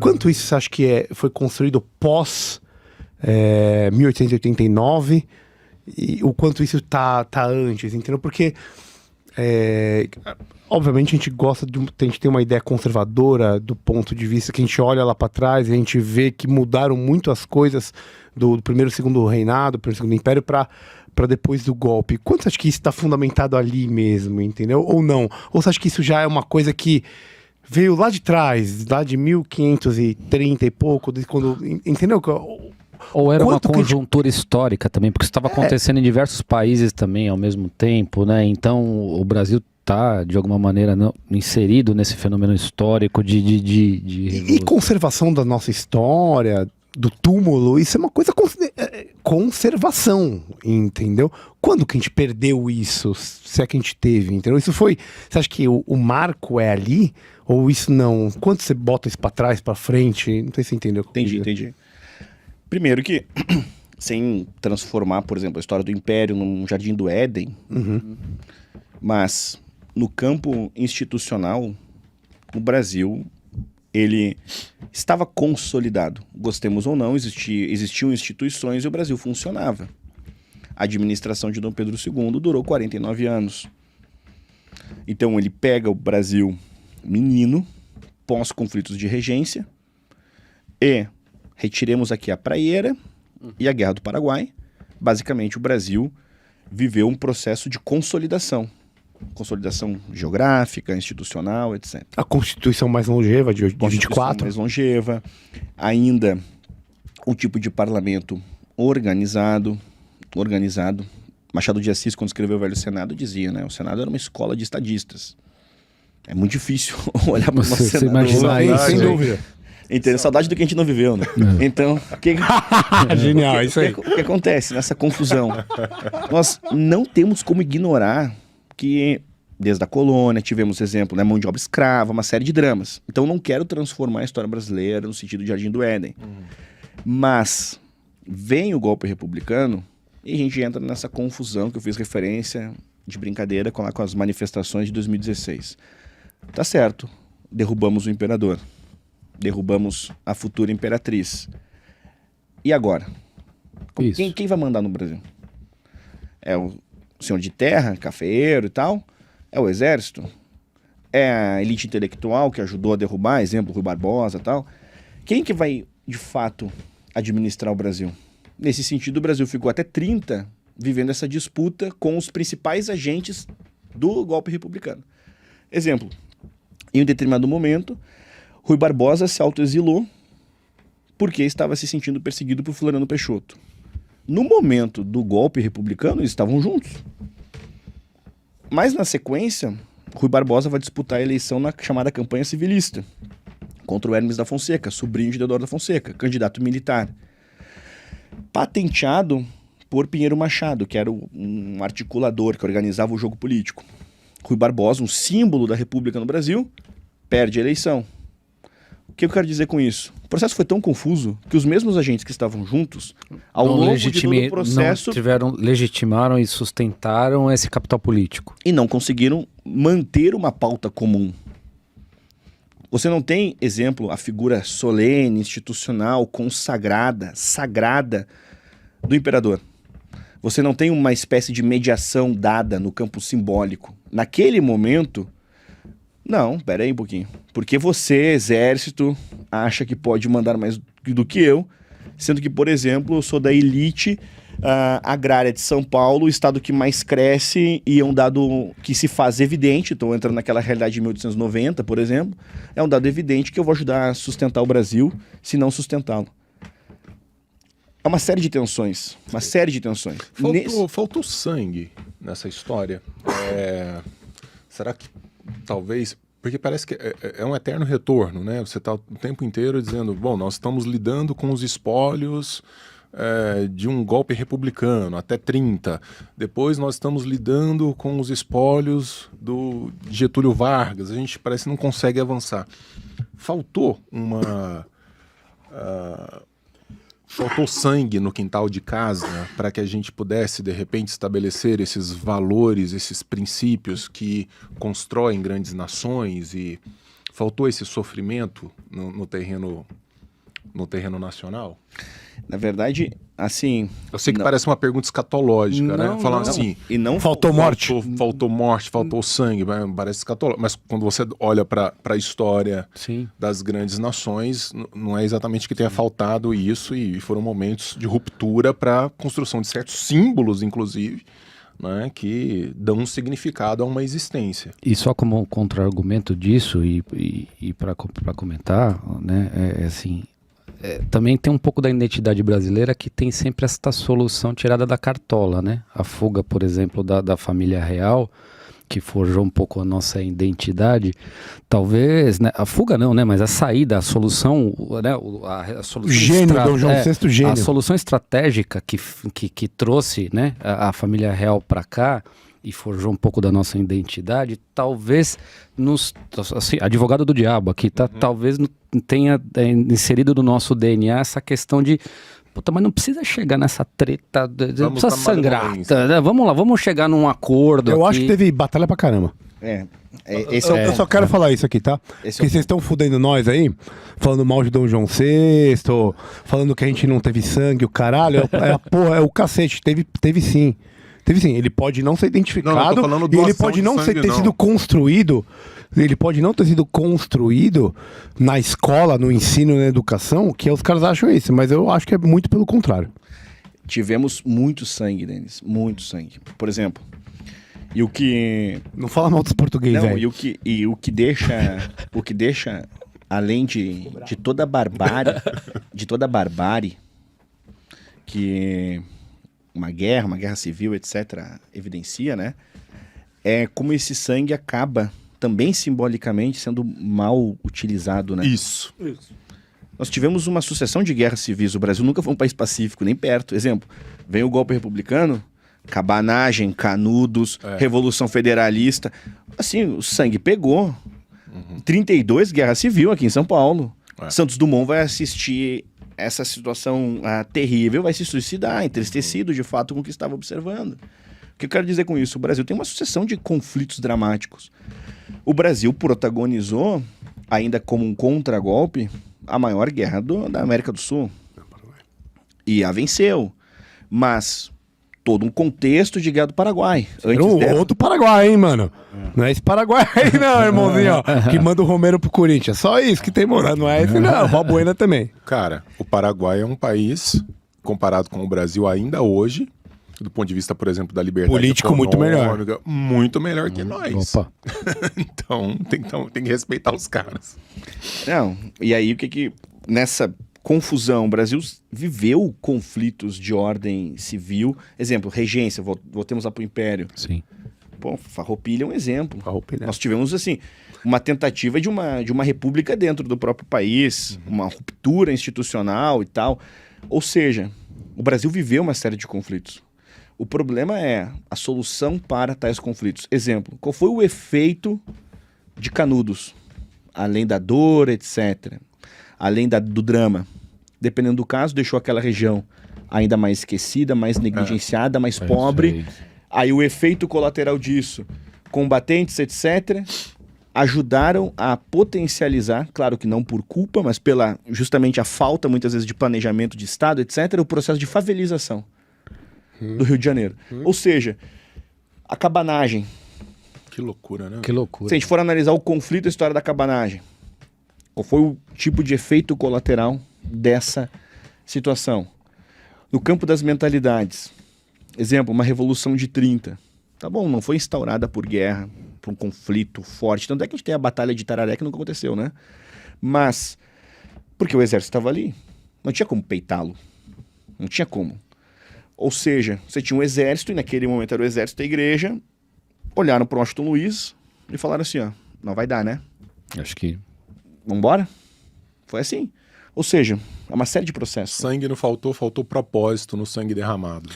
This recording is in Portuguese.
quanto isso você acha que foi construído pós 1889 e o quanto isso tá antes, entendeu? Porque obviamente a gente gosta a gente tem uma ideia conservadora do ponto de vista que a gente olha lá para trás e a gente vê que mudaram muito as coisas do primeiro e segundo reinado, primeiro e segundo império para depois do golpe. Quanto você acha que isso está fundamentado ali mesmo, entendeu? Ou não? Ou você acha que isso já é uma coisa que veio lá de trás, lá de 1530 e pouco, quando, entendeu? Ou era uma conjuntura histórica também, porque isso estava acontecendo em diversos países também ao mesmo tempo, né? Então o Brasil está, de alguma maneira, inserido nesse fenômeno histórico E conservação da nossa história, do túmulo, isso é uma coisa conservação, entendeu? Quando que a gente perdeu isso, se é que a gente teve, entendeu? Isso foi, você acha que o marco é ali, ou isso não? Quando você bota isso pra trás, pra frente, não sei se você entendeu. Entendi. Primeiro que, sem transformar, por exemplo, a história do Império num Jardim do Éden, mas no campo institucional, o Brasil, ele estava consolidado. Gostemos ou não, existiam instituições e o Brasil funcionava. A administração de Dom Pedro II durou 49 anos. Então ele pega o Brasil menino, pós-conflitos de regência, e retiremos aqui a Praieira e a Guerra do Paraguai. Basicamente o Brasil viveu um processo de consolidação. Consolidação geográfica, institucional, etc. A Constituição mais longeva, de 24. Mais longeva. Ainda um tipo de parlamento organizado. Machado de Assis, quando escreveu o Velho Senado, dizia, né? O Senado era uma escola de estadistas. É muito difícil olhar para o nosso Senado. Imagina isso, sem dúvida. Entendeu? Saudade do que a gente não viveu, né? Então, genial, isso aí. O que acontece nessa confusão? Nós não temos como ignorar que desde a colônia tivemos exemplo, né, mão de obra escrava, uma série de dramas. Então não quero transformar a história brasileira no sentido de Jardim do Éden. Mas vem o golpe republicano e a gente entra nessa confusão que eu fiz referência de brincadeira com as manifestações de 2016. Tá certo, derrubamos o imperador, derrubamos a futura imperatriz. E agora? Quem vai mandar no Brasil? É o senhor de terra, cafeeiro e tal? É o exército? É a elite intelectual que ajudou a derrubar, exemplo, Rui Barbosa e tal? Quem que vai, de fato, administrar o Brasil? Nesse sentido, o Brasil ficou até 30 vivendo essa disputa com os principais agentes do golpe republicano. Exemplo, em um determinado momento, Rui Barbosa se autoexilou porque estava se sentindo perseguido por Floriano Peixoto. No momento do golpe republicano, eles estavam juntos. Mas na sequência, Rui Barbosa vai disputar a eleição na chamada campanha civilista, contra o Hermes da Fonseca, sobrinho de Deodoro da Fonseca, candidato militar. Patenteado por Pinheiro Machado, que era um articulador que organizava o jogo político. Rui Barbosa, um símbolo da República no Brasil, perde a eleição. O que eu quero dizer com isso? O processo foi tão confuso que os mesmos agentes que estavam juntos, ao longo de todo o processo, legitimaram e sustentaram esse capital político. E não conseguiram manter uma pauta comum. Você não tem, exemplo, a figura solene, institucional, consagrada, sagrada do imperador. Você não tem uma espécie de mediação dada no campo simbólico. Naquele momento, não, pera aí um pouquinho. Porque você, exército, acha que pode mandar mais do que eu, sendo que, por exemplo, eu sou da elite agrária de São Paulo, o estado que mais cresce e é um dado que se faz evidente, estou entrando naquela realidade de 1890, por exemplo, é um dado evidente que eu vou ajudar a sustentar o Brasil, se não sustentá-lo. É uma série de tensões, uma série de tensões. Faltou sangue nessa história. Será que talvez... Porque parece que é um eterno retorno, né? Você está o tempo inteiro dizendo, bom, nós estamos lidando com os espólios de um golpe republicano, até 30. Depois nós estamos lidando com os espólios do Getúlio Vargas. A gente parece que não consegue avançar. Faltou faltou sangue no quintal de casa para que a gente pudesse, de repente, estabelecer esses valores, esses princípios que constroem grandes nações e faltou esse sofrimento no terreno nacional? Na verdade, assim... Eu sei que parece uma pergunta escatológica, né? Falando assim... E não faltou morte. Faltou morte, faltou sangue, parece escatológico. Mas quando você olha para a história das grandes nações, não é exatamente que tenha faltado isso, e foram momentos de ruptura para a construção de certos símbolos, inclusive, né, que dão um significado a uma existência. E só como um contra-argumento disso, e para comentar, né, assim... também tem um pouco da identidade brasileira que tem sempre esta solução tirada da cartola, né? A fuga, por exemplo, da família real, que forjou um pouco a nossa identidade, talvez, né? A fuga não, né? Mas a saída, a solução, né? A solução gênio, Dom João VI gênio. A solução estratégica que trouxe, né? A família real para cá e forjou um pouco da nossa identidade, talvez assim, advogado do diabo aqui, tá? Talvez tenha inserido no nosso DNA essa questão de, puta, mas não precisa chegar nessa treta, não precisa sangrar, né? Vamos lá, vamos chegar num acordo. Eu aqui. acho que teve batalha pra caramba. Eu só quero falar isso aqui, tá? Porque vocês estão fudendo nós aí, falando mal de Dom João VI, falando que a gente não teve sangue, o caralho, é o cacete, teve sim. Ele pode não ser identificado, e ele pode não ter sido construído. Ele pode não ter sido construído na escola, no ensino, na educação, que os caras acham isso, mas eu acho que é muito pelo contrário. Tivemos muito sangue, Denis, muito sangue. Por exemplo, e o que... Não fala mal dos portugueses, velho. E o que deixa, além de toda a barbárie, que uma guerra civil, etc., evidencia, né? É como esse sangue acaba também simbolicamente sendo mal utilizado, né? Isso. Nós tivemos uma sucessão de guerras civis. O Brasil nunca foi um país pacífico, nem perto. Exemplo, vem o golpe republicano, cabanagem, canudos, Revolução Federalista. Assim, o sangue pegou. 32, guerra civil aqui em São Paulo. Santos Dumont vai assistir essa situação terrível, vai se suicidar, entristecido de fato com o que estava observando. O que eu quero dizer com isso? O Brasil tem uma sucessão de conflitos dramáticos. O Brasil protagonizou, ainda como um contragolpe, a maior guerra da América do Sul. E a venceu. Mas todo um contexto de guerra do Paraguai. Outro Paraguai, hein, mano? Não é esse Paraguai aí, não, irmãozinho, ó, que manda o Romero pro Corinthians. Só isso que tem, mano. Não é esse, não. Balbuena também. Cara, o Paraguai é um país, comparado com o Brasil ainda hoje, do ponto de vista, por exemplo, da liberdade político muito melhor que nós. Opa. Então, tem que respeitar os caras. Não, e aí o que nessa confusão, o Brasil viveu conflitos de ordem civil. Exemplo, regência, voltemos lá pro Império. Sim. Pô, Farroupilha é um exemplo. Farroupilha. Nós tivemos, assim, uma tentativa de uma república dentro do próprio país, uma ruptura institucional e tal. Ou seja, o Brasil viveu uma série de conflitos. O problema é a solução para tais conflitos. Exemplo, qual foi o efeito de Canudos? Além da dor, etc., além do drama. Dependendo do caso, deixou aquela região ainda mais esquecida, mais negligenciada, mais pobre. Aí o efeito colateral disso, combatentes, etc., ajudaram a potencializar, claro que não por culpa, mas pela justamente a falta, muitas vezes, de planejamento de Estado, etc., o processo de favelização do Rio de Janeiro. Ou seja, a cabanagem. Que loucura, né? Que loucura. Se a gente for analisar o conflito, a história da cabanagem, qual foi o tipo de efeito colateral dessa situação? No campo das mentalidades, exemplo, uma revolução de 30. Tá bom, não foi instaurada por guerra, por um conflito forte. Tanto é que a gente tem a batalha de Tararé que nunca aconteceu, né? Mas, porque o exército estava ali. Não tinha como peitá-lo. Não tinha como. Ou seja, você tinha um exército, e naquele momento era o exército da igreja, olharam para o Washington Luiz e falaram assim, ó, não vai dar, né? Acho que... Vambora? Foi assim. Ou seja, é uma série de processos. Sangue não faltou propósito no sangue derramado.